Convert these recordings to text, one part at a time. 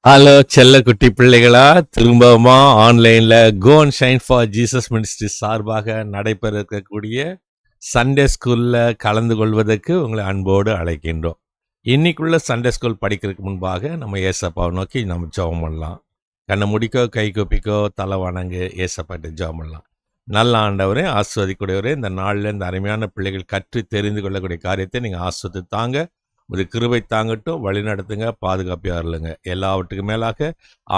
Hello செல்ல குட்டி பிள்ளைகளா, திரும்பவுமா ஆன்லைன்ல go and shine for Jesus ministry சார்பாக நடைபெற இருக்கக்கூடிய சண்டே ஸ்கூல்ல கலந்து கொள்வதற்கு உங்களை அன்போடு அழைக்கின்றோம். இன்னைக்குள்ள சண்டே ஸ்கூல் படிக்கிறதுக்கு முன்பாக நம்ம ஏசப்பாவை நோக்கி நம்ம ஜெபம் பண்ணலாம். கண்ணை முடிக்கோ, கை கூப்பிக்கோ, தலை வணங்கு, ஏசப்பாட்ட ஜெபம் பண்ணலாம். நல்ல ஆண்டவரே, ஆஸ்வதிக்கூடியவரே, இந்த நாளில் இந்த அருமையான பிள்ளைகள் கற்று தெரிந்து கொள்ளக்கூடிய காரியத்தை நீங்கள் ஆஸ்வதி தாங்க. ஒரு கிருபை தாங்கட்டும், வழி நடத்துங்க, பாதுகாப்பியா இருளுங்க. எல்லாவற்றுக்கும் மேலாக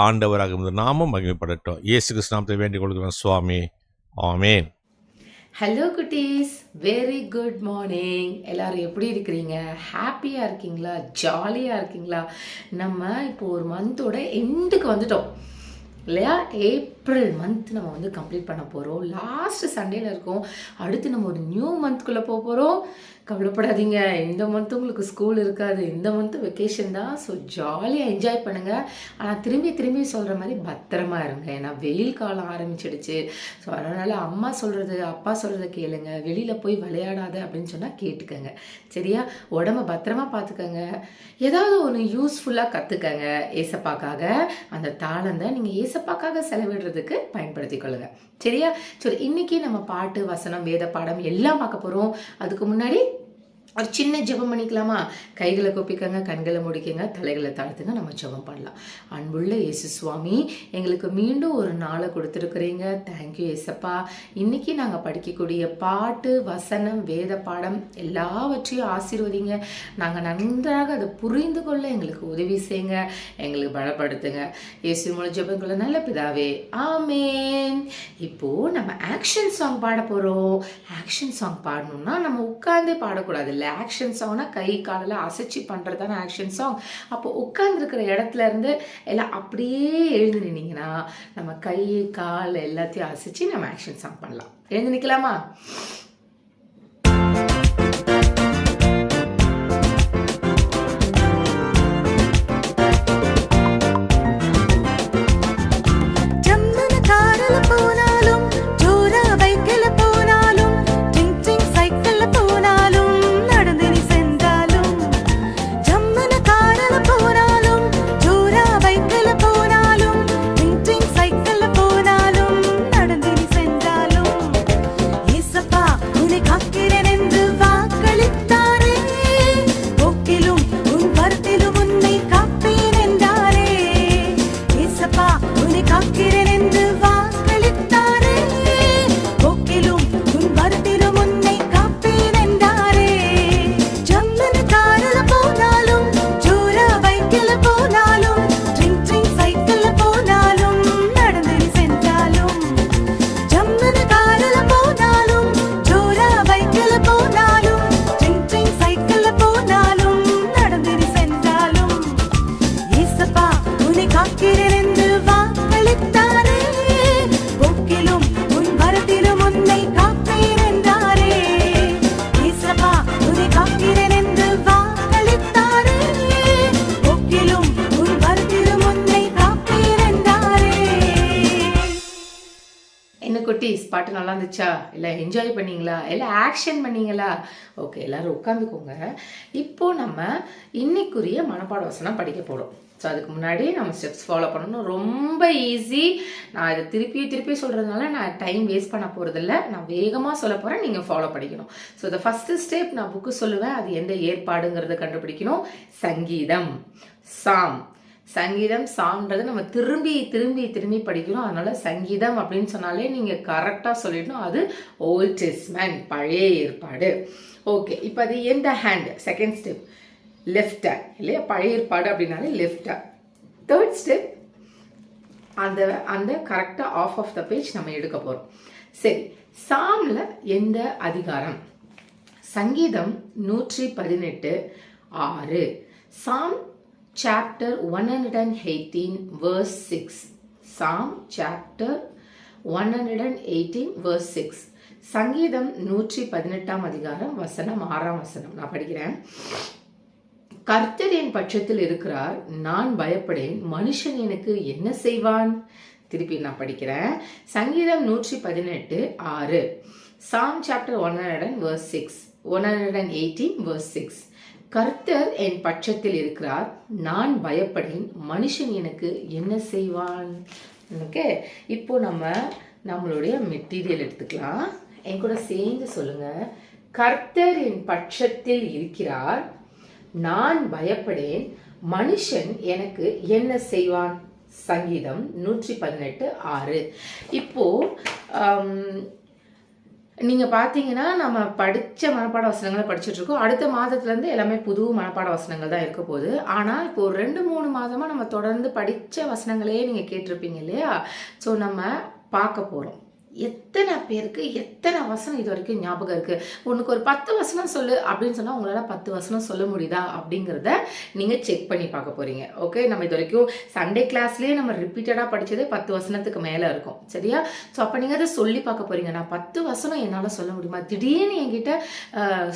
ஆண்டவராக இருந்த நாமும் மகிமைப்படட்டும். இயேசு கிறிஸ்து நாமத்தை வேண்டிக் கொள்கிறோம் சுவாமி, ஆமேன். ஹலோ குட்டீஸ், வெரி குட் மார்னிங். எல்லாரும் எப்படி இருக்கிறீங்க? ஹாப்பியாக இருக்கீங்களா? ஜாலியாக இருக்கீங்களா? நம்ம இப்போ ஒரு மந்தோட எண்டுக்கு வந்துட்டோம் இல்லையா? ஏப்ரல் மந்த் நம்ம வந்து கம்ப்ளீட் பண்ண போகிறோம். லாஸ்ட் சண்டேல இருக்கோம். அடுத்து நம்ம ஒரு நியூ மந்த்குள்ளே போக போகிறோம். கவலைப்படாதீங்க, இந்த மந்த்து உங்களுக்கு ஸ்கூல் இருக்காது, இந்த மந்த்து வெக்கேஷன் தான். ஸோ ஜாலியாக என்ஜாய் பண்ணுங்கள். ஆனால் திரும்பி திரும்பி சொல்கிற மாதிரி பத்திரமா இருங்க. ஏன்னா வெயில் காலம் ஆரம்பிச்சிடுச்சு. ஸோ அதனால் அம்மா சொல்கிறது அப்பா சொல்கிறத கேளுங்க. வெளியில் போய் விளையாடாத அப்படின்னு சொன்னால் கேட்டுக்கங்க. சரியா? உடம்ப பத்திரமா பார்த்துக்கங்க. ஏதாவது ஒன்று யூஸ்ஃபுல்லாக கற்றுக்கங்க. ஏசப்பாக்காக அந்த தாளந்தை நீங்கள் ஏசப்பாக்காக செலவிடுறதுக்கு பயன்படுத்தி கொள்ளுங்க. சரியா? சரி, இன்னைக்கு நம்ம பாட்டு, வசனம், வேத பாடம் எல்லாம் பார்க்க போகிறோம். அதுக்கு முன்னாடி ஒரு சின்ன ஜெபம் பண்ணிக்கலாமா? கைகளை கொப்பிக்கங்க, கண்களை முடிக்கங்க, தலைகளை தாழ்த்துங்க, நம்ம ஜெபம் பண்ணலாம். அன்புள்ள இயேசு சுவாமி, எங்களுக்கு மீண்டும் ஒரு நாளை கொடுத்துருக்குறீங்க. தேங்க்யூ ஏசப்பா. இன்னைக்கு நாங்கள் படிக்கக்கூடிய பாட்டு, வசனம், வேத பாடம் எல்லாவற்றையும் ஆசீர்வதிங்க. நாங்கள் நன்றாக அதை புரிந்து கொள்ள எங்களுக்கு உதவி செய்யுங்க, எங்களுக்கு பலப்படுத்துங்க. இயேசு மூலம் ஜெபங்களை நல்ல பிதாவே, ஆமேன். இப்போ நம்ம ஆக்ஷன் சாங் பாட போகிறோம். ஆக்ஷன் சாங் பாடணும்னா நம்ம உட்கார்ந்தே பாடக்கூடாது இல்லை. ஆக்ஷன் சாங்னா கை காலில் அசைச்சி பண்ணுறது தானே ஆக்ஷன் சாங். அப்போ உட்கார்ந்துருக்கிற இடத்துல இருந்து எல்லாம் அப்படியே எழுந்து நின்னீங்கன்னா நம்ம கை கால் எல்லாத்தையும் அசைச்சி நம்ம ஆக்ஷன் சாங் பண்ணலாம். எழுந்து நிற்கலாமா? குட்டீஸ், பாட்டு நல்லா இருந்துச்சா? இல்லை என்ஜாய் பண்ணீங்களா? இல்லை ஆக்ஷன் பண்ணீங்களா? ஓகே, எல்லாரும் உட்காந்துக்கோங்க. இப்போ நம்ம இன்னைக்குரிய மனப்பாட வசனம் படிக்க போகிறோம். ஸோ அதுக்கு முன்னாடி நம்ம ஸ்டெப்ஸ் ஃபாலோ பண்ணணும். ரொம்ப ஈஸி. நான் இதை திருப்பி திருப்பி சொல்கிறதுனால நான் டைம் வேஸ்ட் பண்ண போகிறதில்ல. நான் வேகமாக சொல்ல போகிறேன், நீங்கள் ஃபாலோ பண்ணிக்கணும். ஸோ இந்த ஃபஸ்ட்டு ஸ்டெப் நான் புக்கு சொல்லுவேன், அது எந்த ஏற்பாடுங்கிறத கண்டுபிடிக்கணும். சங்கீதம், சாம். சங்கீதம், சாம்ன்றது நம்ம திரும்பி திரும்பி திரும்பி படிக்கணும். அதனால சங்கீதம் அப்படின்னு சொன்னாலே நீங்கள் கரெக்டாக சொல்லிடணும். அது ஓல்ட் டெஸ்ட்மென்ட், பழைய ஏற்பாடு. ஓகே, இப்போ அது எந்த hand? Second step left hand இல்லையா? பழைய ஏற்பாடு அப்படின்னாலே லெஃப்ட் ஹேண்ட். தேர்ட் ஸ்டெப் அந்த அந்த கரெக்டாக ஆஃப் த பேஜ் நம்ம எடுக்க போகிறோம். சரி, சாமில் எந்த அதிகாரம்? சங்கீதம் 118:6. சாம் chapter 118 verse 6. Psalm chapter 118 verse 6. சங்கீதம் 118 அதிகாரம் வசனம் 6 வசனம் நான் படிக்கிறேன். கர்த்தர் என் பட்சத்தில் இருக்கிறார், நான் பயப்படேன், மனுஷன் எனக்கு என்ன செய்வான்? திருப்பி நான் படிக்கிறேன். சங்கீதம் 118:6. Psalm chapter 100 verse 6. 118 verse 6. கர்த்தர் என் பட்சத்தில் இருக்கிறார், நான் பயப்படேன், மனுஷன் எனக்கு என்ன செய்வான். ஓகே, இப்போ நம்மளுடைய மெட்டீரியல் எடுத்துக்கலாம். என் கூட சேர்ந்து சொல்லுங்க. கர்த்தர் என் பட்சத்தில் இருக்கிறார், நான் பயப்படேன், மனுஷன் எனக்கு என்ன செய்வான். சங்கீதம் 118:6. இப்போ நீங்கள் பார்த்தீங்கன்னா நம்ம படித்த மனப்பாட வசனங்களை படிச்சுட்டு இருக்கோம். அடுத்த மாதத்துலேருந்து எல்லாமே புது மனப்பாட வசனங்கள் தான் இருக்க போகுது. ஆனால் இப்போ ஒரு 2-3 மாதமாக நம்ம தொடர்ந்து படித்த வசனங்களே நீங்கள் கேட்டிருப்பீங்க இல்லையா? ஸோ நம்ம பார்க்க போகிறோம். எத்தனை பேருக்கு எத்தனை வசனம் இது வரைக்கும் ஞாபகம் இருக்குது? உனக்கு ஒரு 10 வசனம் சொல்லு அப்படின்னு சொன்னால் உங்களால் 10 வசனம் சொல்ல முடியுதா அப்படிங்கிறத நீங்கள் செக் பண்ணி பார்க்க போகிறீங்க. ஓகே, நம்ம இது வரைக்கும் சண்டே கிளாஸ்லேயே நம்ம ரிப்பீட்டடாக படித்ததே 10 வசனத்துக்கு மேலே இருக்கும். சரியா? ஸோ அப்போ நீங்கள் அதை சொல்லி பார்க்க போகிறீங்க. நான் 10 வசனம் என்னால் சொல்ல முடியுமா? திடீர்னு என்கிட்ட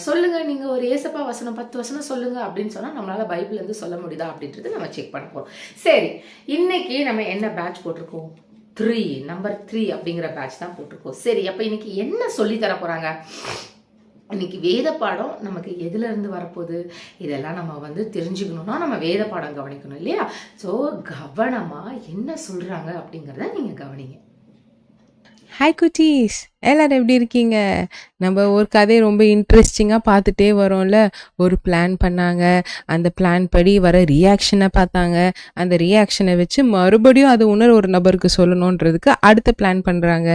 சொல்லுங்கள், நீங்கள் ஒரு ஏசப்பா வசனம் 10 வசனம் சொல்லுங்கள் அப்படின்னு சொன்னால் நம்மளால் பைபிள்லேருந்து சொல்ல முடியுதா அப்படின்றது நம்ம செக் பண்ண போகிறோம். சரி, இன்னைக்கு நம்ம என்ன பேட்ச் போட்டிருக்கோம்? நம்பர் 3 அப்படிங்கிற பேட்ச் தான் போட்டிருக்கோம். சரி, அப்போ இன்னைக்கு என்ன சொல்லி தர போறாங்க? இன்னைக்கு வேத பாடம் நமக்கு எதுல இருந்து வரப்போகுது? இதெல்லாம் நம்ம தெரிஞ்சுக்கணும்னா நம்ம வேத பாடம் கவனிக்கணும் இல்லையா? ஸோ கவனமா என்ன சொல்றாங்க அப்படிங்கிறத நீங்க கவனிங்க. ஹாய் குட்டீஸ், எல்லாரும் எப்படி இருக்கீங்க? நம்ம ஒரு கதையை ரொம்ப இன்ட்ரெஸ்டிங்காக பார்த்துட்டே வரோம்ல. ஒரு பிளான் பண்ணாங்க, அந்த பிளான் படி வர ரியாக்ஷனை பார்த்தாங்க, அந்த ரியாக்ஷனை வச்சு மறுபடியும் அது ஒரு நபருக்கு சொல்லணுன்றதுக்கு அடுத்த பிளான் பண்ணுறாங்க.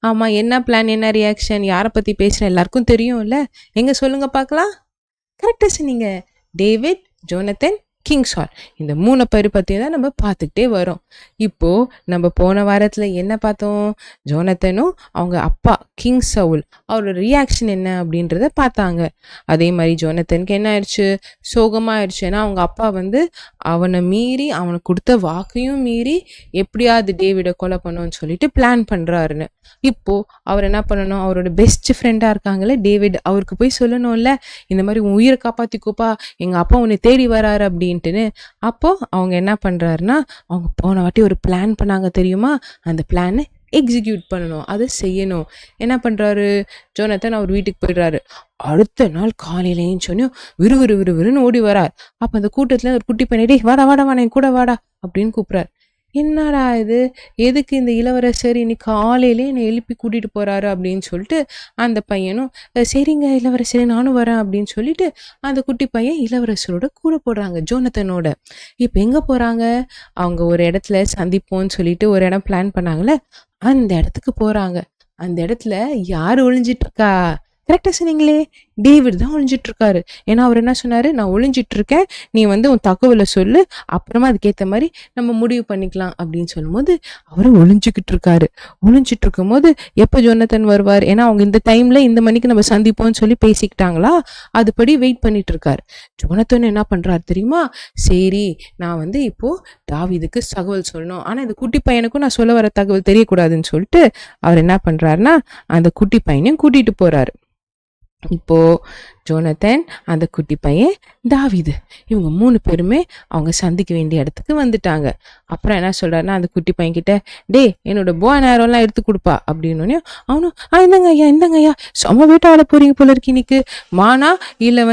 ஆமாம், என்ன பிளான், என்ன ரியாக்ஷன், யாரை பற்றி பேசுகிறேன் எல்லாருக்கும் தெரியும்ல. எங்கே சொல்லுங்க பார்க்கலாம். கரெக்டாக சொன்னீங்க. டேவிட், ஜோனத்தன், கிங் சால், இந்த 3 பேர் பற்றி தான் நம்ம பார்த்துக்கிட்டே வரோம். இப்போது நம்ம போன வாரத்தில் என்ன பார்த்தோம்? ஜோனத்தனும் அவங்க அப்பா கிங் சவுல் அவரோட ரியாக்ஷன் என்ன அப்படின்றத பார்த்தாங்க. அதே மாதிரி ஜோனத்தனுக்கு என்ன ஆயிடுச்சு? சோகமாகிடுச்சு. ஏன்னா அவங்க அப்பா அவனை மீறி, அவனுக்கு கொடுத்த வாக்கையும் மீறி எப்படியாவது டேவிடை கொலை பண்ணணும்னு சொல்லிட்டு பிளான் பண்ணுறாருன்னு. இப்போது அவர் என்ன பண்ணணும்? அவரோட பெஸ்ட் ஃப்ரெண்டாக இருக்காங்களே டேவிட், அவருக்கு போய் சொல்லணும்ல, இந்த மாதிரி உன் உயிரை காப்பாற்றிக்கோப்பா, எங்கள் அப்பா உன்னை தேடி வராரு அப்படின்ட்டுன்னு. அப்போது அவங்க என்ன பண்ணுறாருன்னா, அவங்க போன வாட்டி ஒரு பிளான் பண்ணாங்க தெரியுமா? அந்த பிளானை எக்ஸிக்யூட் பண்ணணும், அதை செய்யணும். என்ன பண்ணுறாரு? ஜோனத்தன் அவர் வீட்டுக்கு போயிடுறாரு. அடுத்த நாள் காலையில ஏஞ்சோன்னையும் விறுவிறுன்னு ஓடி வரார். அப்போ அந்த கூட்டத்தில் ஒரு குட்டி பையன், டேய் வாடா வாடா வாடா, என் கூட வாடா அப்படின்னு கூப்பிட்றாரு. என்னடா இது, எதுக்கு இந்த இளவரசர் இன்னைக்கு காலையிலே என்னை எழுப்பி கூட்டிகிட்டு போகிறாரு அப்படின்னு சொல்லிட்டு அந்த பையனும் சரிங்க இளவரசரே நானும் வரேன் அப்படின்னு சொல்லிட்டு அந்த குட்டி பையன் இளவரசரோட கூட போடுறாங்க, ஜோனத்தனோட. இப்போ எங்கே போகிறாங்க? அவங்க ஒரு இடத்துல சந்திப்போன்னு சொல்லிட்டு ஒரு இடம் பிளான் பண்ணாங்களே, அந்த இடத்துக்கு போகிறாங்க. அந்த இடத்துல யார் ஒளிஞ்சிட்டு இருக்கா? கரெக்டாக சொன்னீங்களே, டேவிட் தான் ஒளிஞ்சிட்டு இருக்காரு. ஏன்னா அவர் என்ன சொன்னாரு? நான் ஒளிஞ்சிட்டு இருக்கேன், நீ உன் தகவலை சொல்லு, அப்புறமா அதுக்கேற்ற மாதிரி நம்ம முடிவு பண்ணிக்கலாம் அப்படின்னு சொல்லும்போது அவர் ஒளிஞ்சிக்கிட்டு இருக்காரு. ஒளிஞ்சிட்டு இருக்கும் போது எப்போ ஜோனத்தன் வருவார்? ஏன்னா அவங்க இந்த டைம்ல இந்த மணிக்கு நம்ம சந்திப்போம்னு சொல்லி பேசிக்கிட்டாங்களா, அதுபடி வெயிட் பண்ணிட்டு இருக்காரு. ஜோனத்தன் என்ன பண்றாரு தெரியுமா? சரி, நான் இப்போ தாவீதுக்கு தகவல் சொல்லணும், ஆனா இந்த குட்டி பையனுக்கும் நான் சொல்ல வர தகவல் தெரியக்கூடாதுன்னு சொல்லிட்டு அவர் என்ன பண்றாருன்னா அந்த குட்டி பையனையும் கூட்டிட்டு போறாரு. இப்போ ஜோனத்தன், அந்த குட்டி பையன், தாவீது, இவங்க 3 பேருமே அவங்க சந்திக்க வேண்டிய இடத்துக்கு வந்துட்டாங்க. அப்புறம் என்ன சொல்றாருன்னா அந்த குட்டி பையன் கிட்ட, டே என்னோட போ நேரம்லாம் எடுத்து கொடுப்பா அப்படின்னு. அவனும் இந்தங்க ஐயா செம்ம வேட்டாட போறீங்க போல இருக்கு இன்னைக்கு. மானா இல்ல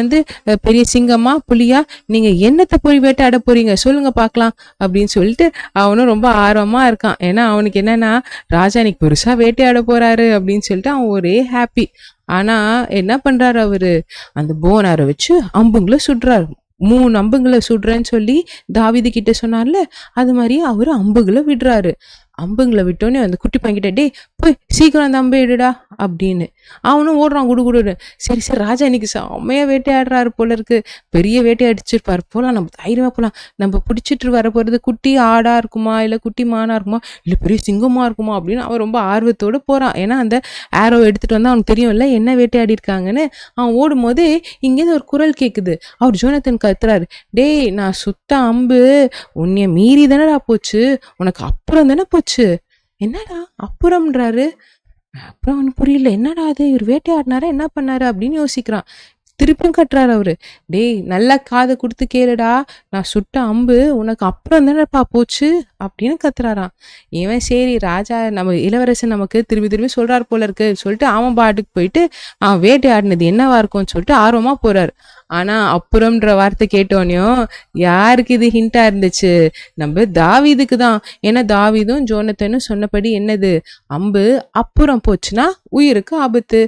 பெரிய சிங்கமா புலியா, நீங்க என்னத்தை போய் வேட்டாட போறீங்க சொல்லுங்க பார்க்கலாம் அப்படின்னு சொல்லிட்டு அவனும் ரொம்ப ஆர்வமா இருக்கான். ஏன்னா அவனுக்கு என்னன்னா ராஜா இன்னைக்கு பெருசா வேட்டையாட போறாரு அப்படின்னு சொல்லிட்டு அவன் ஒரே ஹாப்பி. ஆனா என்ன பண்றாரு அவரு? அந்த போனாரை வச்சு அம்புங்களை சுடுறாரு. 3 அம்புங்களை சுடுறேன்னு சொல்லி தாவீது கிட்ட சொன்னார்ல, அது மாதிரி அவரு அம்புகளை விடுறாரு. அம்புங்களை விட்டோன்னே அந்த குட்டி பையன்கிட்ட, டே போய் சீக்கிரம் அந்த அம்பை இடுடா அப்படின்னு. அவனும் ஓடுறான் குடு. சரி ராஜா இன்னைக்கு செம்மையா வேட்டையாடுறாரு போல இருக்கு, பெரிய வேட்டையடிச்சிருப்பாரு போலாம், நம்ம தைரியமா போலாம். நம்ம பிடிச்சிட்டு வர போறது குட்டி ஆடா இருக்குமா, இல்ல குட்டி மானா இருக்குமா, இல்ல பெரிய சிங்கமா இருக்குமா அப்படின்னு அவன் ரொம்ப ஆர்வத்தோடு போறான். ஏன்னா அந்த ஆரோ எடுத்துட்டு வந்தா அவனுக்கு தெரியும்ல என்ன வேட்டையாடி இருக்காங்கன்னு. அவன் ஓடும் போதே இங்கேருந்து ஒரு குரல் கேக்குது. அவர் ஜோனத்தன் கத்துறாரு, டேய் நான் சுத்த அம்பு உன்னைய மீறி தானடா போச்சு, உனக்கு அப்புறம் தானே போச்சு. என்னடா அப்புறம்ன்றாரு? அப்புறம் அவனுக்கு புரியல, என்னடா அது, இவர் வேட்டையாடினாரா என்ன பண்ணாரு அப்படின்னு யோசிக்கிறான். திருப்பியும் கட்டுறாரு அவரு. டேய் நல்லா காதை கொடுத்து கேளுடா, நான் சுட்ட அம்பு உனக்கு அப்புறம் தானேப்பா போச்சு அப்படின்னு கத்துறாராம். இவன் சரி ராஜா நம்ம இளவரசன் நமக்கு திரும்பி திரும்பி சொல்றாரு போல இருக்கு சொல்லிட்டு அவன் பாட்டுக்கு போயிட்டு அவன் வேட்டையாடினது என்னவா இருக்கும்னு சொல்லிட்டு ஆர்வமா போறாரு. ஆனா அப்புறம்ன்ற வார்த்தை கேட்டோனையும் யாருக்கு இது ஹிண்டா இருந்துச்சு? நம்ம தாவீதுக்கு தான். ஏன்னா தாவீதும் ஜோனத்தனும் சொன்னபடி என்னது, அம்பு அப்புறம் போச்சுன்னா உயிருக்கு ஆபத்து,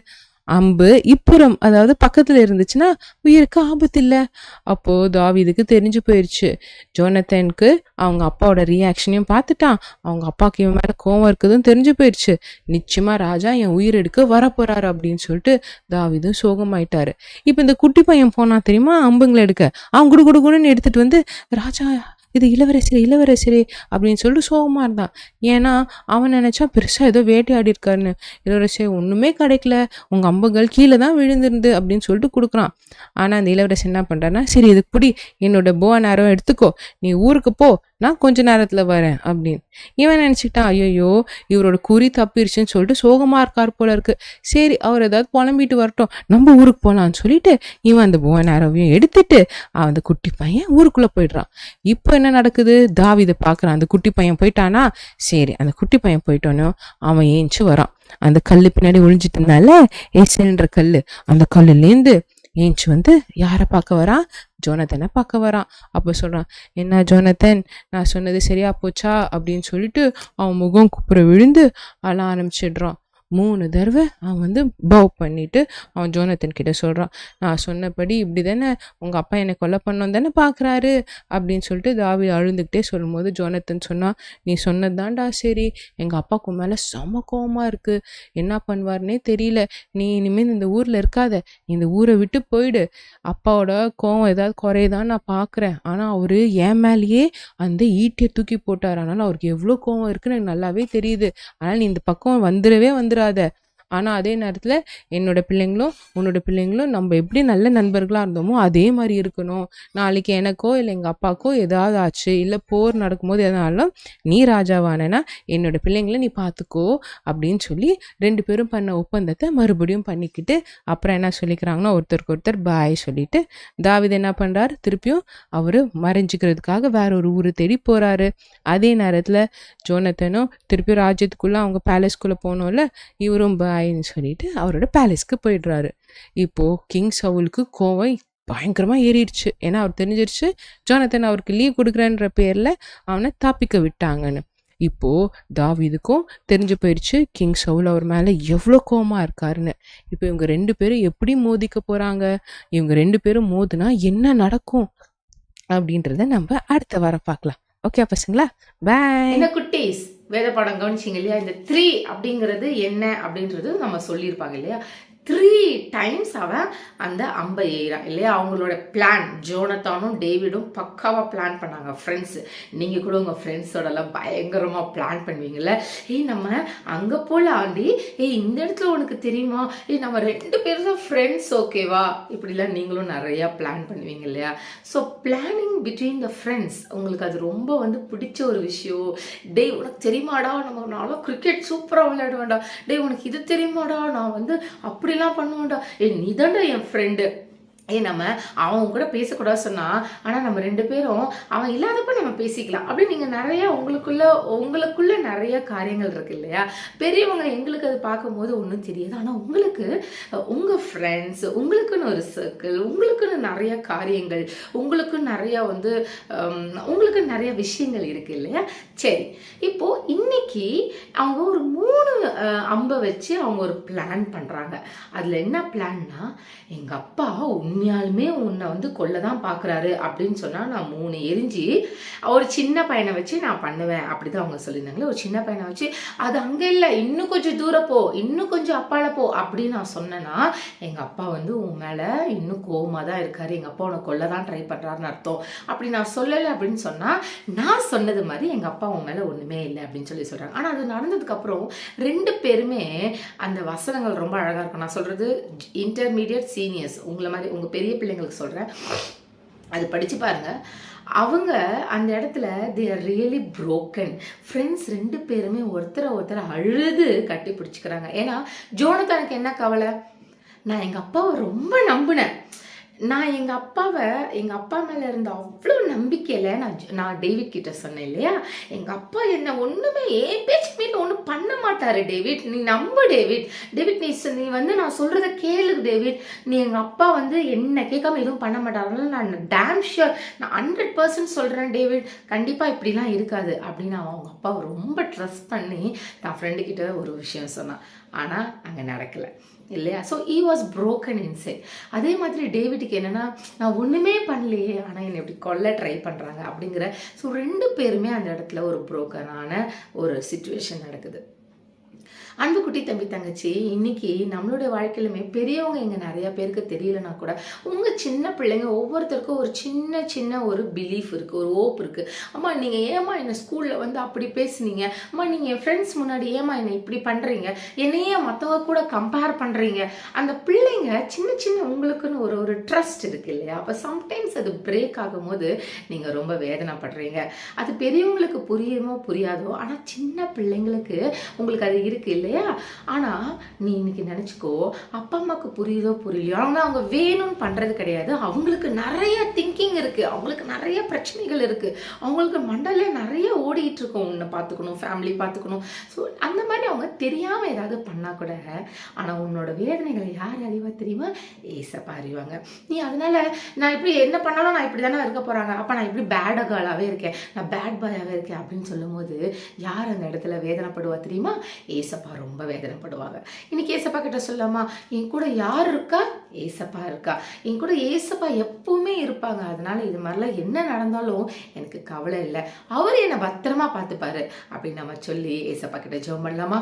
அம்பு இப்புறம் அதாவது பக்கத்துல இருந்துச்சுன்னா உயிருக்கு ஆபத்து இல்ல. அப்போ தாவீதுக்கு தெரிஞ்சு போயிருச்சு. ஜோனத்தனுக்கு அவங்க அப்பாவோட ரியாக்ஷனையும் பார்த்துட்டான், அவங்க அப்பாவுக்கு இவன் மேல கோவம் இருக்குதுன்னு தெரிஞ்சு போயிருச்சு. நிச்சயமா ராஜா என் உயிர் எடுக்க வரப்போறாரு அப்படின்னு சொல்லிட்டு தாவீதும் சோகமாயிட்டாரு. இப்ப இந்த குட்டி பையன் போனா தெரியுமா அம்புங்களை எடுக்க, அவன் குடு குடு குடுன்னு எடுத்துட்டு வந்து ராஜா இது இளவரசரே இளவரசரே அப்படின்னு சொல்லிட்டு சோகமா இருந்தான். ஏன்னா அவன் நினைச்சா பெருசா ஏதோ வேட்டையாடி இருக்காருன்னு. இளவரசே ஒண்ணுமே கிடைக்கல, உங்க அம்புகள் கீழே தான் விழுந்திருந்து அப்படின்னு சொல்லிட்டு கொடுக்குறான். ஆனா அந்த இளவரசர் என்ன பண்றாருன்னா, சரி இதுக்கு பிடி என்னோட போவ நேரம் எடுத்துக்கோ, நீ ஊருக்கு போ, நான் கொஞ்ச நேரத்துல வரேன் அப்படின்னு. இவன் நினைச்சுக்கிட்டான் ஐயோ இவரோட குறி தப்பிருச்சுன்னு சொல்லிட்டு சோகமா இருக்கார் போல இருக்கு. சரி அவர் ஏதாவது புலம்பிட்டு வரட்டும், நம்ம ஊருக்கு போலான்னு சொல்லிட்டு இவன் அந்த போவ நேரவையும் எடுத்துட்டு அந்த குட்டி பையன் ஊருக்குள்ள போயிடுறான். இப்போ என்ன நடக்குது, தாவீதை பார்க்கறான். அந்த குட்டி பையன் போயிட்டானா, சரி அந்த குட்டி பையன் போயிட்டோன்னு அவன் ஏஞ்சி வரான். அந்த கல்லு பின்னாடி ஒளிஞ்சிட்டு இருந்தால ஏசல்ன்ற கல்லு, அந்த கல்லுலேருந்து ஏஞ்சி வந்து யாரை பார்க்க வரான், ஜோனத்தனை பார்க்க வரான். அப்போ சொல்றான், என்ன ஜோனத்தன் நான் சொன்னது சரியா போச்சா அப்படின்னு சொல்லிட்டு அவன் முகம் குப்புற விழுந்து அழ ஆரம்பிச்சிடுறான். 3 தடவை அவன் வந்து பவ் பண்ணிட்டு அவன் ஜோனத்தன் கிட்ட சொல்றான், நான் சொன்னபடி இப்படி தானே உங்க அப்பா என்னை கொலை பண்ணோம் தானே பாக்குறாரு அப்படின்னு சொல்லிட்டு தாவீது அழுந்துகிட்டே சொல்லும்போது ஜோனத்தன் சொன்னா, நீ சொன்னதான்டா சரி, எங்க அப்பாவுக்கு மேல செம கோவமா இருக்கு, என்ன பண்ணுவாருன்னே தெரியல, நீ இனிமேல் இந்த ஊர்ல இருக்காத, இந்த ஊரை விட்டு போயிடு, அப்பாவோட கோவம் ஏதாவது குறையதான்னு நான் பாக்குறேன், ஆனா அவரு என் மேலேயே அந்த ஈட்டியை தூக்கி போட்டார், அதனால அவருக்கு எவ்வளவு கோவம் இருக்குன்னு எனக்கு நல்லாவே தெரியுது, அதனால நீ இந்த பக்கம் வந்துடாத. ஆனா அதே நேரத்துல என்னோட பிள்ளைங்களும் உன்னோட பிள்ளைங்களும் நம்ம எப்படி நல்ல நண்பர்களா இருந்தோமோ அதே மாதிரி இருக்கணும், நாளைக்கு எனக்கோ இல்லை எங்க அப்பாக்கோ ஏதாவது ஆச்சு இல்லை போர் நடக்கும்போது எதனாலும் நீ ராஜாவானா என்னோட பிள்ளைங்களை நீ பார்த்துக்கோ அப்படின்னு சொல்லி 2 பேரும் பண்ண ஒப்பந்தத்தை மறுபடியும் பண்ணிக்கிட்டு அப்புறம் என்ன சொல்லிக்கிறாங்கன்னா ஒருத்தருக்கு ஒருத்தர் பாய் சொல்லிட்டு தாவீது என்ன பண்றாரு, திருப்பியும் அவரு மறைஞ்சிக்கிறதுக்காக வேற ஒரு ஊரு தேடி போறாரு. அதே நேரத்துல ஜோனத்தனும் திருப்பியும் ராஜ்யத்துக்குள்ள அவங்க பேலஸ்குள்ள போனோம்ல, இவரும் பாய்ன்னு சொல்லிட்டு அவரோட பேலஸ்க்கு போயிடுறாரு. இப்போ கிங் சவுலுக்கு கோவம் பயங்கரமா ஏறிடுச்சு. ஏன்னா அவர் தெரிஞ்சிருச்சு ஜோனத்தன் அவருக்கு லீவ் கொடுக்குறேன்ற பேர்ல அவனை தாப்பிக்க விட்டாங்கன்னு. இப்போ தாவீதுக்கும் தெரிஞ்சு போயிடுச்சு கிங் சவுல் அவர் மேல எவ்வளோ கோவமா இருக்காருன்னு. இப்போ இவங்க 2 பேரும் எப்படி மோதிக்க போறாங்க, இவங்க 2 பேரும் மோதுனா என்ன நடக்கும் அப்படின்றத நம்ம அடுத்த வாரம் பார்க்கலாம். ஓகே பசங்களா, பாய். என்ன குட்டீஸ், வேத பாடம் கவனிச்சிங்க இல்லையா? இந்த 3 அப்படிங்கிறது என்ன அப்படின்றது நம்ம சொல்லியிருப்பாங்க இல்லையா? 3 டைம்ஸ் அவன் அந்த அம்பை எய்கிறான் இல்லையா? அவங்களோட பிளான், ஜோனத்தானும் டேவிடும் பக்காவாக பிளான் பண்ணாங்க. ஃப்ரெண்ட்ஸ், நீங்கள் கூட உங்கள் ஃப்ரெண்ட்ஸோடலாம் பயங்கரமாக பிளான் பண்ணுவீங்கள்ல, நம்ம அங்கே போல ஆண்டி, இந்த இடத்துல உனக்கு தெரியுமா, நம்ம 2 பேரும் தான் ஃப்ரெண்ட்ஸ் ஓகேவா, இப்படிலாம் நீங்களும் நிறையா பிளான் பண்ணுவீங்க இல்லையா? So planning between the friends உங்களுக்கு அது ரொம்ப வந்து பிடிச்ச ஒரு விஷயம். டேய் உனக்கு தெரியுமாடா, நம்ம நானும் கிரிக்கெட் சூப்பராக விளையாடுவேன்டா, டேய் உனக்கு இது தெரியுமாடா, நான் வந்து அப்படிலாம் பண்ணுவோம்டா, நீ தான்டா என் ஃப்ரெண்டு, நம்ம அவன் கூட பேசக்கூடாது சொன்னா, ஆனா நம்ம 2 பேரும் அவன் இல்லாதப்ப நம்ம பேசிக்கலாம் அப்படின்னு நீங்க நிறைய உங்களுக்குள்ள நிறைய காரியங்கள் இருக்கு இல்லையா? பெரியவங்க எங்களுக்கு அது பார்க்கும்போது ஒன்றும் தெரியாது, ஆனா உங்களுக்கு உங்க ஃப்ரெண்ட்ஸ், உங்களுக்குன்னு ஒரு சர்க்கிள், உங்களுக்குன்னு நிறைய காரியங்கள், உங்களுக்குன்னு நிறைய வந்து உங்களுக்கு நிறைய விஷயங்கள் இருக்கு இல்லையா? சரி, இப்போ இன்னைக்கு அவங்க ஒரு 3 அம்பை வச்சு அவங்க ஒரு பிளான் பண்றாங்க. அதுல என்ன பிளான்னா, எங்க அப்பா உண்மையாலுமே உன்னை வந்து கொல்லதான் பாக்குறாரு அப்படின்னு சொன்னா நான் 3 எரிஞ்சு ஒரு சின்ன பையனை வச்சு நான் பண்ணுவேன் அப்படிதான் அவங்க சொல்லியிருந்தாங்களே. ஒரு சின்ன பையனை வச்சு அது அங்க இல்லை, இன்னும் கொஞ்சம் தூரம் போ, இன்னும் கொஞ்சம் அப்பால போ அப்படின்னு நான் சொன்னேன்னா எங்க அப்பா வந்து உன் மேல இன்னும் கோவமா தான் இருக்காரு, எங்க அப்பா உன்னை கொல்லதான் ட்ரை பண்றாருன்னு அர்த்தம். அப்படி நான் சொல்லலை அப்படின்னு சொன்னா நான் சொன்னது மாதிரி எங்க அப்பா உன் மேல ஒண்ணுமே இல்லை அப்படின்னு சொல்லி சொல்றாங்க. ஆனா அது நடந்ததுக்கு அப்புறம் 2 பேருமே அந்த வசனங்கள் ரொம்ப அழகா இருக்கும். நான் சொல்றது இன்டர்மீடியட் சீனியர்ஸ், உங்களை மாதிரி உங்க பெரிய பிள்ளைங்களுக்கு சொல்றேன், அது படிச்சு பாருங்க. அவங்க அந்த இடத்துல they are really broken. Friends 2 பேருமே ஒருத்தரை அழுது கட்டி பிடிச்சிக்கிறாங்க. ஏன்னா ஜோனத்தானுக்கு என்ன கவலை, நான் எங்க அப்பாவை ரொம்ப நம்பினேன், நான் எங்கள் அப்பா மேலே இருந்த அவ்வளோ நம்பிக்கையில் நான் டேவிட் கிட்ட சொன்னேன் இல்லையா, எங்கள் அப்பா என்ன ஒன்றுமே என் பேச்சு மீது ஒன்றும் பண்ண மாட்டார் டேவிட், நீ நம்பு டேவிட், டேவிட் நீ வந்து நான் சொல்கிறத கேளு டேவிட், நீ எங்கள் அப்பா வந்து என்ன கேட்காம எதுவும் பண்ண மாட்டார், அதனால நான் டேம் ஷியோர், நான் 100% சொல்கிறேன் டேவிட், கண்டிப்பாக இப்படிலாம் இருக்காது அப்படின்னு அவன் அவங்க அப்பாவை ரொம்ப ட்ரஸ்ட் பண்ணி நான் ஃப்ரெண்டு கிட்ட ஒரு விஷயம் சொன்னான். ஆனால் அங்கே நடக்கலை இல்லையா. So he was broken inside. அதே மாதிரி டேவிட்டுக்கு என்னென்னா, நான் ஒன்றுமே பண்ணலையே ஆனால் என்னை இப்படி கொல்ல ட்ரை பண்ணுறாங்க அப்படிங்கிற, ஸோ 2 பேருமே அந்த இடத்துல ஒரு broken-ஆன ஒரு சுச்சுவேஷன் நடக்குது. அன்பு குட்டி தம்பி தங்கச்சி, இன்னைக்கு நம்மளுடைய வாழ்க்கையிலுமே பெரியவங்க இங்கே நிறைய பேருக்கு தெரியலனா கூட உங்கள் சின்ன பிள்ளைங்க ஒவ்வொருத்தருக்கும் ஒரு சின்ன ஒரு பிலீஃப் இருக்குது, ஒரு ஹோப் இருக்குது. அம்மா நீங்கள் ஏமா என்னை ஸ்கூலில் வந்து அப்படி பேசுனீங்க, அம்மா நீங்கள் என் ஃப்ரெண்ட்ஸ் முன்னாடி ஏமா என்னை இப்படி பண்ணுறீங்க, என்னையே மற்றவங்க கூட கம்பேர் பண்ணுறீங்க. அந்த பிள்ளைங்க சின்ன உங்களுக்குன்னு ஒரு ட்ரஸ்ட் இருக்குது இல்லையா. அப்போ சம்டைம்ஸ் அது பிரேக் ஆகும்போது நீங்கள் ரொம்ப வேதனைப்படுறீங்க. அது பெரியவங்களுக்கு புரியுமோ புரியாதோ, ஆனால் சின்ன பிள்ளைங்களுக்கு உங்களுக்கு அது இருக்குது இல்லையா. ஆனால் நீ இன்னைக்கு நினச்சிக்கோ, அப்பா அம்மாவுக்கு புரியுதோ புரியலையோ, அவங்க வேணும்னு பண்ணுறது கிடையாது, அவங்களுக்கு நிறைய திங்கிங் இருக்குது, அவங்களுக்கு நிறைய பிரச்சனைகள் இருக்குது, அவங்களுக்கு மண்டல நிறைய ஓடிட்டு இருக்கும், உன்னை பார்த்துக்கணும், ஃபேமிலி பார்த்துக்கணும். ஸோ அந்த மாதிரி அவங்க தெரியாமல் ஏதாவது பண்ணால் கூட, ஆனால் உன்னோட வேதனைகளை யார் அறிவா தெரியுமா, ஏசப்பா அறிவாங்க. நீ அதனால நான் இப்படி என்ன பண்ணாலும் நான் இப்படி தானே இருக்க போகிறாங்க, அப்போ நான் இப்படி பேட் கேர்ளாகவே இருக்கேன், நான் பேட் பாயாகவே இருக்கேன் அப்படின்னு சொல்லும்போது யார் அந்த இடத்துல வேதனைப்படுவா தெரியுமா, ஏசப்பா ரொம்ப வேதனைப்படுவாங்க. இன்னைக்கு ஏசப்பா கிட்ட சொல்லாமா, என் கூட யார் இருக்கா, ஏசப்பா இருக்கா, என் கூட ஏசப்பா எப்பவுமே இருப்பாங்க, அதனால இது மாதிரிலாம் என்ன நடந்தாலும் எனக்கு கவலை இல்லை, அவர் என்னை பத்திரமா பார்த்துப்பாரு அப்படின்னு நம்ம சொல்லி ஏசப்பா கிட்ட ஜெபம் பண்ணலாமா.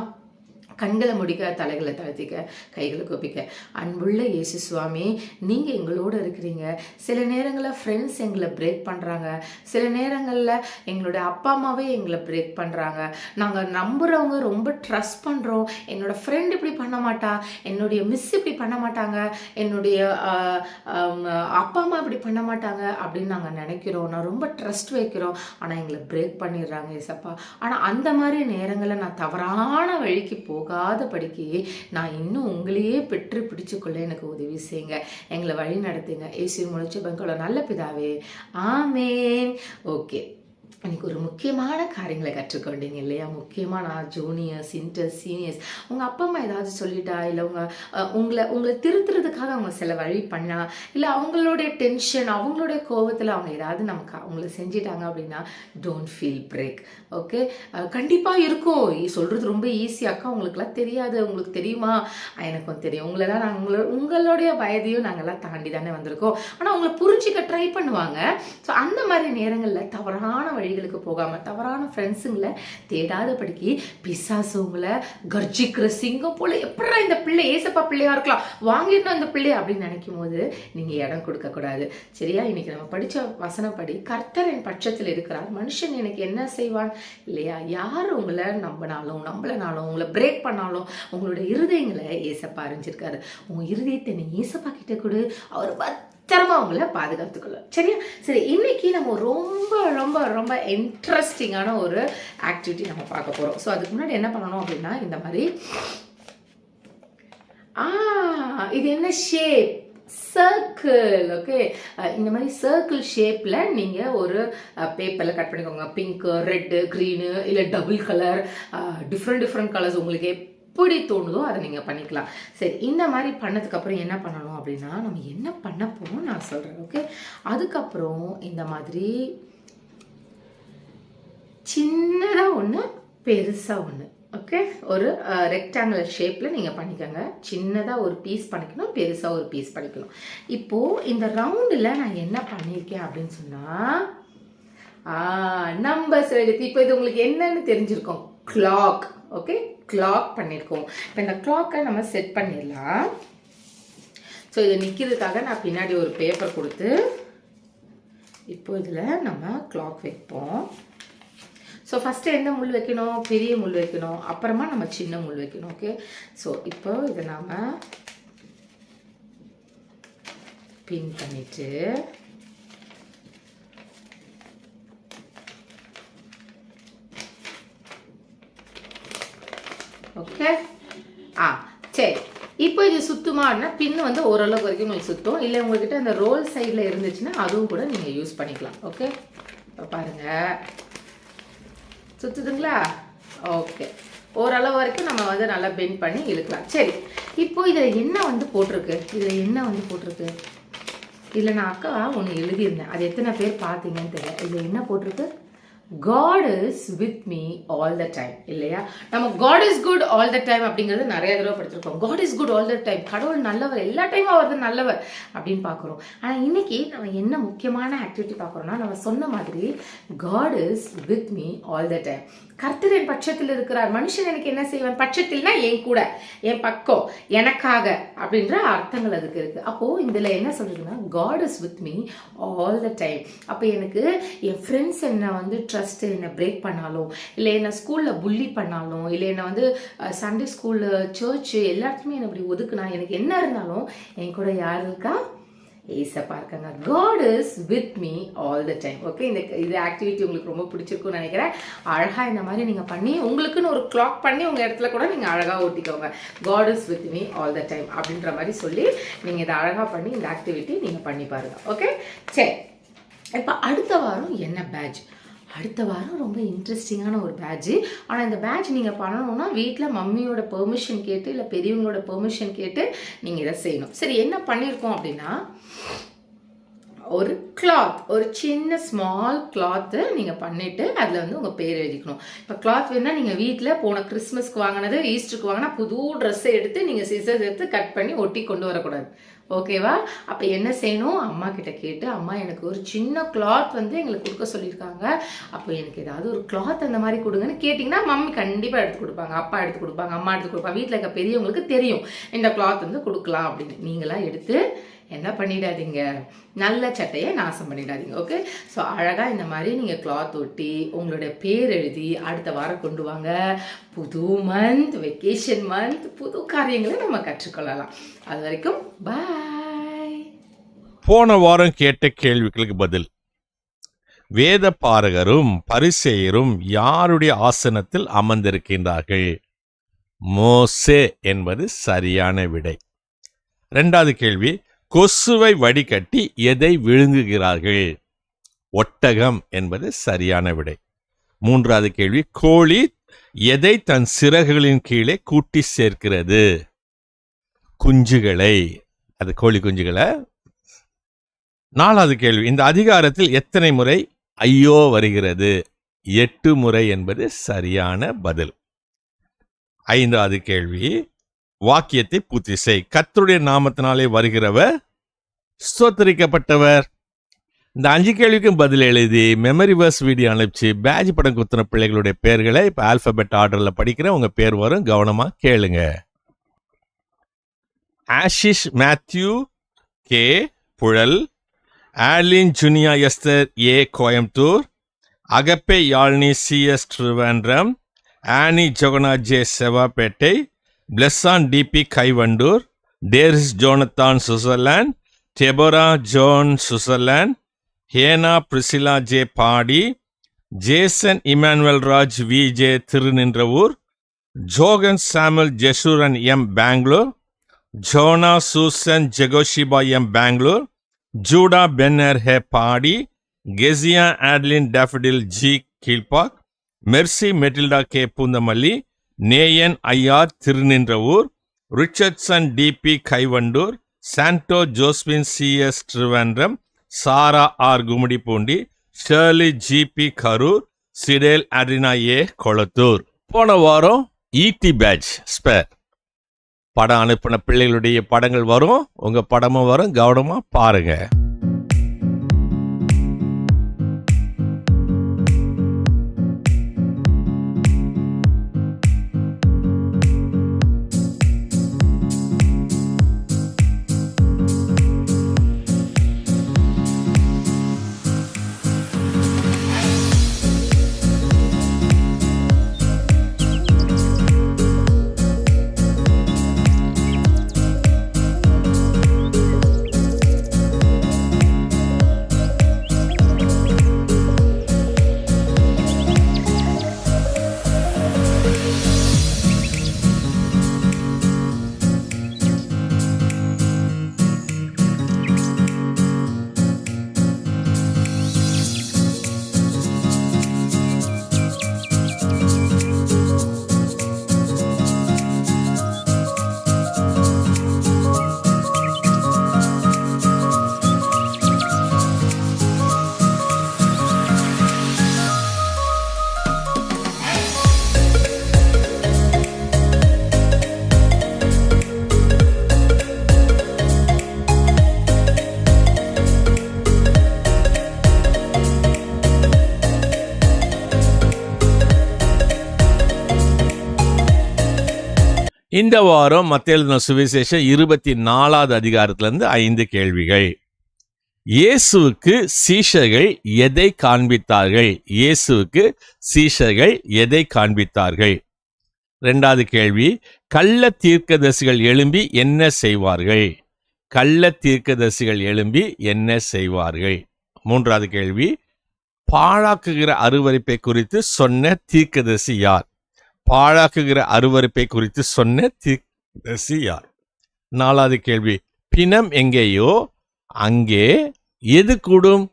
கண்களை முடிக்க, தலைகளை தாழ்த்திக்க, கைகளை கோப்பிக்க. அன்புள்ள இயேசு சுவாமி, நீங்கள் எங்களோடு இருக்கிறீங்க. சில நேரங்களில் ஃப்ரெண்ட்ஸ் எங்களை பிரேக் பண்ணுறாங்க, சில நேரங்களில் எங்களுடைய அப்பா அம்மாவே எங்களை பிரேக் பண்ணுறாங்க, நாங்கள் நம்புகிறவங்க ரொம்ப ட்ரஸ்ட் பண்ணுறோம், என்னோட ஃப்ரெண்ட் இப்படி பண்ண மாட்டா, என்னுடைய மிஸ் இப்படி பண்ண மாட்டாங்க, என்னுடைய அப்பா அம்மா இப்படி பண்ண மாட்டாங்க அப்படின்னு நாங்கள் நினைக்கிறோம், நான் ரொம்ப ட்ரஸ்ட் வைக்கிறோம், ஆனால் எங்களை பிரேக் பண்ணிடுறாங்க ஏசப்பா. ஆனால் அந்த மாதிரி நேரங்களில் நான் தவறான வழிக்கு போகாதபடிக்கு நான் இன்னும் உங்களையே பெற்று பிடிச்சுக்கொள்ள எனக்கு உதவி செய்யுங்க, எங்களை வழி நடத்துங்க. இயேசுவின் மூலம் ஜெபங்களோட நல்ல பிதாவே, ஆமேன். ஓகே, எனக்கு ஒரு முக்கியமான காரியங்களை கற்றுக்கொண்டீங்க இல்லையா. முக்கியமாக நான் ஜூனியர்ஸ், இன்டர்ஸ், சீனியர்ஸ், உங்கள் அப்பா அம்மா ஏதாவது சொல்லிட்டா, இல்லை உங்களை திருத்துறதுக்காக அவங்க சில வழி பண்ணா, இல்லை அவங்களுடைய டென்ஷன், அவங்களுடைய கோபத்தில் அவங்க ஏதாவது நமக்கு அவங்கள செஞ்சிட்டாங்க அப்படின்னா, டோன்ட் ஃபீல் பிரேக். ஓகே, கண்டிப்பாக இருக்கும். சொல்கிறது ரொம்ப ஈஸியாக்கா, உங்களுக்குலாம் தெரியாது, உங்களுக்கு தெரியுமா, எனக்கும் தெரியும், உங்களெல்லாம் நாங்கள் உங்களுடைய வயதையும் நாங்கள்லாம் தாண்டி தானே வந்திருக்கோம், ஆனால் உங்களை புரிஞ்சிக்க ட்ரை பண்ணுவாங்க. ஸோ அந்த மாதிரி நேரங்களில் தவறான வழிகளுக்கு போகாமல், தவறான ஃப்ரெண்ட்ஸுங்களை தேடாதபடிக்கு, பிசாசு உங்களை கர்ஜிக்கிற சிங்கம் போல, எப்படா இந்த பிள்ளை ஏசப்பா பிள்ளையா இருக்கலாம், வாங்கிடணும் இந்த பிள்ளை அப்படின்னு நினைக்கும் போது நீங்கள் இடம் கொடுக்கக்கூடாது. சரியா, இன்னைக்கு நம்ம படித்த வசனப்படி கர்த்தர் என் பட்சத்தில் இருக்கிறார், மனுஷன் எனக்கு என்ன செய்வான் இல்லையா. யார் உங்களை நம்பினாலும் நம்பலனாலும், உங்களை பிரேக் பண்ணாலும், உங்களுடைய இருதயங்களை ஏசப்பா அறிஞ்சிருக்காரு. உங்கள் இருதயத்தை நீ ஏசப்பா கிட்ட கொடு, அவர் பத்திரமா உங்களை பாதுகாத்துக்கொள்ள. சரியா, சரி, இன்னைக்கு நம்ம ரொம்ப ரொம்ப ரொம்ப இன்ட்ரெஸ்டிங்கான ஒரு ஆக்டிவிட்டி நம்ம பார்க்க போகிறோம். ஸோ அதுக்கு முன்னாடி என்ன பண்ணணும் அப்படின்னா, இந்த மாதிரி இது என்ன ஷேப், சர்க்கிள். ஓகே, இந்த மாதிரி சர்க்கிள் ஷேப்பில் நீங்கள் ஒரு பேப்பரில் கட் பண்ணிக்கோங்க. பிங்க்கு, ரெட்டு, க்ரீனு, இல்லை டபுள் கலர், டிஃப்ரெண்ட் கலர்ஸ் உங்களுக்கு எப்படி தோணுதோ அதை நீங்கள் பண்ணிக்கலாம். சரி, இந்த மாதிரி பண்ணதுக்கப்புறம் என்ன பண்ணணும் அப்படின்னா, நம்ம என்ன பண்ண போகிறோம் நான் சொல்கிறேன். ஓகே, அதுக்கப்புறம் இந்த மாதிரி சின்னதாக ஒன்று, பெருசாக ஒன்று. ஓகே, ஒரு ரெக்டாங்குலர் ஷேப்பில் நீங்கள் பண்ணிக்கோங்க. சின்னதாக ஒரு பீஸ் பண்ணிக்கணும், பெருசாக ஒரு பீஸ் பண்ணிக்கணும். இப்போது இந்த ரவுண்டில் நான் என்ன பண்ணியிருக்கேன் அப்படின்னு சொன்னால், நம்பர்ஸ் எழுதி, இப்போ இது உங்களுக்கு என்னன்னு தெரிஞ்சிருக்கோம், கிளாக். ஓகே, கிளாக் பண்ணியிருக்கோம். இப்போ இந்த கிளாக்கை நம்ம செட் பண்ணிடலாம். ஸோ இதை நிற்கிறதுக்காக நான் பின்னாடி ஒரு பேப்பர் கொடுத்து இப்போ இதில் நம்ம கிளாக் வைப்போம். ஸோ ஃபஸ்ட்டு எந்த முள் வைக்கணும், பெரிய முள் வைக்கணும், அப்புறமா நம்ம சின்ன முள் வைக்கணும். ஓகே, ஸோ இப்போ இதை நாம் பின் பண்ணிவிட்டு ஓகே, சரி, இப்போ இது சுத்துமா அப்படின்னா பின்னு வந்து ஓரளவுக்கு வரைக்கும் உங்களுக்கு சுற்றும். இல்லை உங்கள்கிட்ட அந்த ரோல் சைடில் இருந்துச்சுன்னா அதுவும் கூட நீங்கள் யூஸ் பண்ணிக்கலாம். ஓகே, இப்போ பாருங்கள் சுற்றுதுங்களா? ஓகே, ஓரளவு வரைக்கும் நம்ம வந்து நல்லா பெண்ட் பண்ணி இழுக்கலாம். சரி, இப்போ இதில் என்ன வந்து போட்டிருக்கு? இதில் நான் அக்கா ஒன்று எழுதியிருந்தேன், அது எத்தனை பேர் பார்த்தீங்கன்னு தெரியல. இதில் என்ன போட்டிருக்கு? God is with me all the time. இல்லையா? நம்ம God is good all the time அப்படிங்கிறது நிறைய தடவை படிச்சிருக்கோம். God is good all the time, கடவுள் நல்லவர், எல்லா டைமும் அவர் தான் நல்லவர் அப்படின்னு பார்க்குறோம். ஆனால் இன்னைக்கு நம்ம என்ன முக்கியமான ஆக்டிவிட்டி பார்க்குறோம்னா, நம்ம சொன்ன மாதிரி God is with me all the time. கர்த்தர் என் பட்சத்தில் இருக்கிறார். மனுஷன் எனக்கு என்ன செய்வான்? பட்சத்தில்னா என் கூட, என் பக்கம், எனக்காக அப்படின்ற அர்த்தங்கள் அதுக்கு இருக்கு. அப்போ இதுல என்ன சொல்றதுன்னா, God is with me all the time. அப்போ எனக்கு என் ஃப்ரெண்ட்ஸ் என்ன வந்து ட்ரஸ்ட் என்ன பிரேக் பண்ணாலும், இல்லை என்ன ஸ்கூல்ல புள்ளி பண்ணாலும், இல்லை என்ன வந்து சண்டே ஸ்கூல்ல சர்ச் எல்லாத்துக்குமே என்ன இப்படி ஒதுக்குனா, எனக்கு என்ன இருந்தாலும் என் கூட யார் இருக்கா? ஏசப்பா இருக்காங்க. God is with me all the time. Okay, இது ஆக்டிவிட்டி உங்களுக்கு ரொம்ப பிடிச்சிருக்கும்னு நினைக்கிறேன். அழகா இந்த மாதிரி நீங்க பண்ணி உங்களுக்குன்னு ஒரு கிளாக் பண்ணி உங்க இடத்துல கூட நீங்க அழகா ஓட்டிக்கோங்க. God is with me all the time அப்படின்ற மாதிரி சொல்லி நீங்க இதை அழகா பண்ணி இந்த ஆக்டிவிட்டி நீங்க பண்ணி பாருங்க. ஓகே, சரி. இப்போ அடுத்த வாரம் என்ன பேட்ச்? அடுத்த வாரம் ரொம்ப இன்ட்ரெஸ்டிங்கான ஒரு பேட்ச். ஆனால் இந்த பேட்ச் நீங்கள் பண்ணணும்னா வீட்டில் மம்மியோட பெர்மிஷன் கேட்டு, இல்லை பெரியவங்களோட பெர்மிஷன் கேட்டு நீங்கள் இதை செய்யணும். சரி, என்ன பண்ணியிருக்கோம் அப்படின்னா, ஒரு கிளாத், ஒரு சின்ன ஸ்மால் கிளாத்து நீங்கள் பண்ணிவிட்டு அதில் வந்து உங்கள் பேர் எழுதிக்கணும். இப்போ கிளாத் வேணால் நீங்கள் வீட்டில் போன கிறிஸ்மஸ்க்கு வாங்கினது, ஈஸ்டருக்கு வாங்கினா புது ட்ரெஸ்ஸை எடுத்து நீங்கள் சிசர்ஸ் எடுத்து கட் பண்ணி ஒட்டி கொண்டு வரக்கூடாது. ஓகேவா? அப்போ என்ன செய்யணும்? அம்மா கிட்ட கேட்டு, அம்மா எனக்கு ஒரு சின்ன கிளாத் வந்து எங்களுக்கு கொடுக்க சொல்லியிருக்காங்க, அப்போ எனக்கு ஏதாவது ஒரு கிளாத் அந்த மாதிரி கொடுங்கன்னு கேட்டிங்கன்னா மம்மி கண்டிப்பாக எடுத்து கொடுப்பாங்க, அப்பா எடுத்து கொடுப்பாங்க, அம்மா எடுத்து கொடுப்பாங்க. வீட்டில் இருக்க பெரியவங்களுக்கு தெரியும் இந்த கிளாத் வந்து கொடுக்கலாம் அப்படின்னு. நீங்களாம் எடுத்து என்ன பண்ணிடாதீங்க, நல்ல சட்டையை நாசம் பண்ணிடாதீங்க. ஓகே, ஸோ அழகாக இந்த மாதிரி நீங்கள் கிளாத் ஒட்டி உங்களுடைய பேர் எழுதி அடுத்த வாரம் கொண்டு வாங்க. புது மந்த், வெக்கேஷன் மந்த், புது காரியங்களை நம்ம கற்றுக்கொள்ளலாம். அது வரைக்கும் பாய். போன வாரம் கேட்ட கேள்விகளுக்கு பதில். வேத பாரகரும் பரிசேயரும் யாருடைய ஆசனத்தில் அமர்ந்திருக்கின்றார்கள்? மோசே என்பது சரியான விடை. இரண்டாவது கேள்வி, கொசுவை வடிகட்டி எதை விழுங்குகிறார்கள்? ஒட்டகம் என்பது சரியான விடை. மூன்றாவது கேள்வி, கோழி எதை தன் சிறகுகளின் கீழே கூட்டி சேர்க்கிறது? குஞ்சுகளை, அது கோழி குஞ்சுகளை. நாலாவது கேள்வி, இந்த அதிகாரத்தில் எத்தனை முறை ஐயோ வருகிறது? 8 முறை என்பது சரியான பதில். ஐந்தாவது கேள்வி, வாக்கியத்தை பூர்த்தி செய். கர்த்தருடைய நாமத்தினாலே வருகிறவர் ஸ்தோத்திரிக்கப்பட்டவர். இந்த 5 கேள்விக்கும் பதில் எழுதி மெமரி வர்ஸ் வீடியோ அனுப்பிச்சு பேட்ச் படம் குத்துன பிள்ளைகளுடைய பெயர்களை இப்போ ஆல்பபெட் ஆர்டர்ல படிக்கிறேன், உங்க பேர் வரும், கவனமா கேளுங்க. Ashish Matthew K Puzhal, Aline Junia Esther A Coimbatore, Agape Yazhini CS Thiruvendram, Annie Johanna J Sevapettai, Blesson TP Kaivandur, Darris Jonathan Switzerland, Deborah Joan Switzerland, Hannah Priscilla J Padi, Jason Emmanuel Raj V J Thiruninravur, Johan Samuel Jeshurun M Bangalore, Jonah Susan Jehoshaba M Bangalore, Judah Benner H Padi, Keziah Adlin Daffodil G Kilpauk, Mercy Matilda K Poonamallee, Neyan Iyer Thiruninravur, Richardson TP Kaivandur, Sandow Josephine CS Thiruvendram, Sarah R Gummidipoondi, Shirley GP Karur, Sidel Adrina A Kolathur. போன வாரம் இடி batch spare படம் அனுப்பின பிள்ளைகளுடைய படங்கள் வரும், உங்க படமும் வரும், கவனமா பாருங்க. இந்த வாரம் மத்தேயு எழுதின சுவிசேஷம் 24வது அதிகாரத்திலிருந்து 5 கேள்விகள். இயேசுவுக்கு சீஷர்கள் எதை காண்பித்தார்கள்? இயேசுவுக்கு சீஷர்கள் எதை காண்பித்தார்கள்? 2வது கேள்வி, கள்ள தீர்க்கதரிசிகள் எழும்பி என்ன செய்வார்கள்? கள்ள தீர்க்கதரிசிகள் எழும்பி என்ன செய்வார்கள்? 3வது கேள்வி, பாழாக்குகிற அருவருப்பை குறித்து சொன்ன தீர்க்கதரிசி யார்? பாழாக்குகிற அருவருப்பை குறித்து சொன்ன தீர்க்கதரிசி யார்? 4வது கேள்வி, பிணம் எங்கேயோ அங்கே எது கூடும்?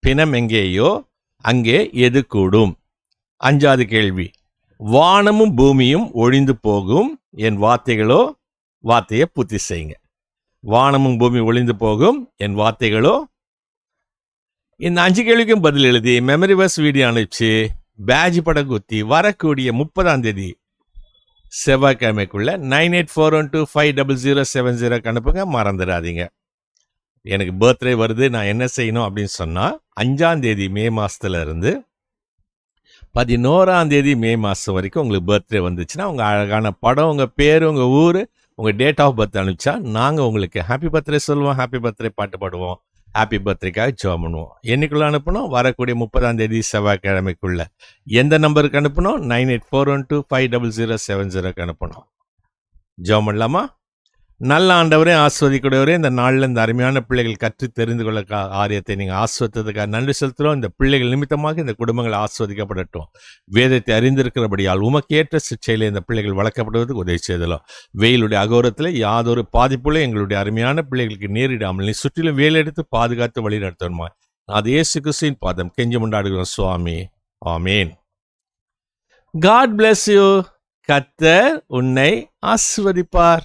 பிணம் எங்கேயோ அங்கே எது கூடும்? 5வது கேள்வி, வானமும் பூமியும் ஒழிந்து போகும், என் வார்த்தைகளோ, வார்த்தையை பூர்த்தி செய்யுங்க. வானமும் பூமி ஒழிந்து போகும், என் வார்த்தைகளோ. இந்த 5 கேள்விக்கும் பதில் எழுதி மெமரி வர்ஸ் வீடியோ அனுப்பிச்சு பேட்ஜ் படம் குத்தி வரக்கூடிய 30ஆம் தேதி செவ்வாய்க்கிழமைக்குள்ள 9841250070 அனுப்புங்க. மறந்துடாதீங்க. எனக்கு பர்த்டே வருது, நான் என்ன செய்யணும் அப்படின்னு சொன்னால் 5ஆம் தேதி மே மாதத்துல இருந்து 11ஆம் தேதி மே மாதம் வரைக்கும் உங்களுக்கு பர்த்டே வந்துச்சுன்னா உங்கள் அழகான படம், உங்கள் பேர், உங்கள் ஊர், உங்கள் டேட் ஆஃப் பர்த் அனுப்பிச்சா நாங்கள் உங்களுக்கு ஹாப்பி பர்த்டே சொல்லுவோம், ஹாப்பி பர்த்டே பாட்டு பாடுவோம், ஹாப்பி பர்த்டேக்காக ஜெபம் பண்ணுவோம். என்னைக்குள்ள அனுப்பணும்? வரக்கூடிய 30ஆம் தேதி செவ்வாய்க்கிழமைக்குள்ள. எந்த நம்பருக்கு அனுப்பணும்? 9841250070 அனுப்பணும். ஜெபம் பண்ணலாமா? நல்ல ஆண்டவரே, ஆஸ்வதிக்கூடியவரே, இந்த நாளில் இந்த அருமையான பிள்ளைகள் கற்று தெரிந்து கொள்ள ஆரியத்தை நீங்கள் ஆஸ்வதித்ததுக்காக நன்றி செலுத்துகிறோம். இந்த பிள்ளைகள் நிமித்தமாக இந்த குடும்பங்கள் ஆஸ்வதிக்கப்படட்டும். வேதத்தை அறிந்திருக்கிறபடியால் உமக்கேற்ற சிக்ஷையில் இந்த பிள்ளைகள் வளர்க்கப்படுவதற்கு உதவி செய்தலாம். வெயிலுடைய அகோரத்தில் யாதொரு பாதிப்புள்ள எங்களுடைய அருமையான பிள்ளைகளுக்கு நேரிடாமல் நீ சுற்றிலும் வேலெடுத்து பாதுகாத்து வழி நடத்தணுமா? அது இயேசு கிறிஸ்துவின் பாதம் கெஞ்சி கொண்டாடுகிறோம் சுவாமி. ஆமேன். God bless you. கர்த்தர் உன்னை ஆசீர்வதிப்பார்.